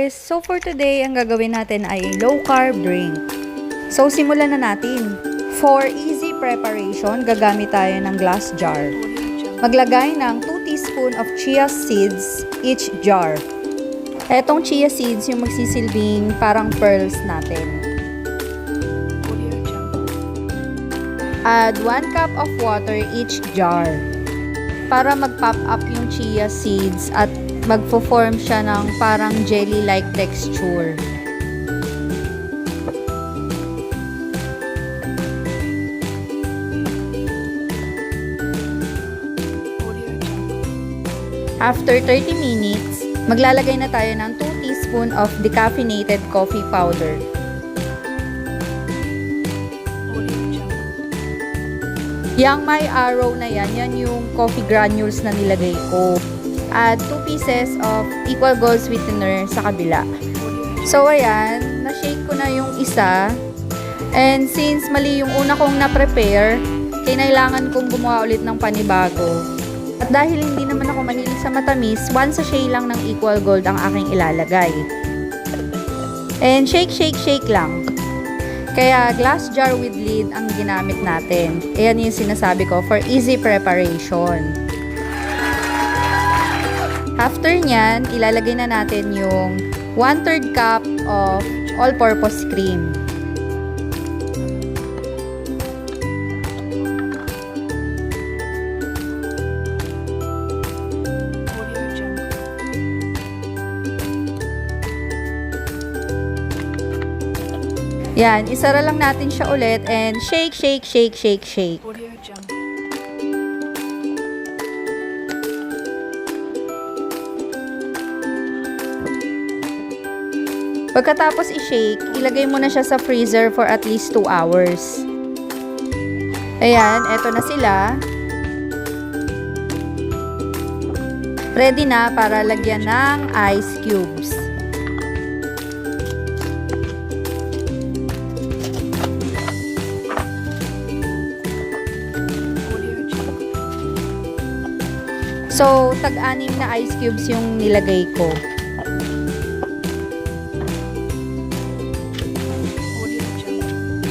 sis! So for today, ang gagawin natin ay low carb drink. So simulan na natin. For easy preparation, gagamit tayo ng glass jar. Maglagay ng 2 teaspoon of chia seeds each jar. Etong chia seeds yung magsisilbing parang pearls natin. Add 1 cup of water each jar para mag-pop up yung chia seeds at magpo-form siya ng parang jelly-like texture. After 30 minutes, maglalagay na tayo ng 2 teaspoon of decaffeinated coffee powder. Yang may arrow na yan yung coffee granules na nilagay ko. Add 2 pieces of equal gold sweetener sa kabila. So ayan, na-shake ko na yung isa. And since mali yung una kong na-prepare, kailangan kong gumawa ulit ng panibago. At dahil hindi naman ako mahilig sa matamis, 1 sachet lang ng equal gold ang aking ilalagay. And shake, shake, shake lang. Kaya glass jar with lid ang ginamit natin. Ayan yung sinasabi ko for easy preparation. After nyan, ilalagay na natin yung 1/3 cup of all-purpose cream. Yan, isara lang natin siya ulit and shake, shake, shake, shake, shake. Pagkatapos i-shake, ilagay mo na siya sa freezer for at least 2 hours. Ayan, eto na sila. Ready na para lagyan ng ice cubes. So, tag-anim na ice cubes yung nilagay ko.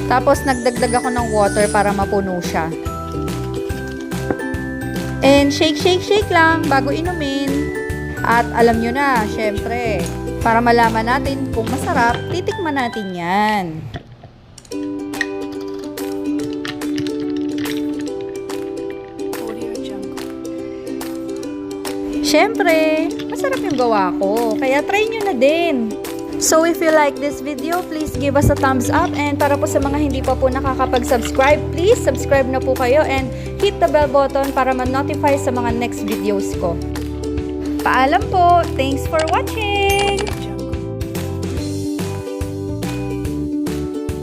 Tapos, nagdagdag ako ng water para mapuno siya. And shake, shake, shake lang bago inumin. At alam nyo na, syempre, para malaman natin kung masarap, titikman natin yan. Syempre, masarap yung gawa ko. Kaya try nyo na din. So if you like this video, please give us a thumbs up. And para po sa mga hindi pa po nakakapag-subscribe, please subscribe na po kayo and hit the bell button para ma-notify sa mga next videos ko. Paalam po! Thanks for watching!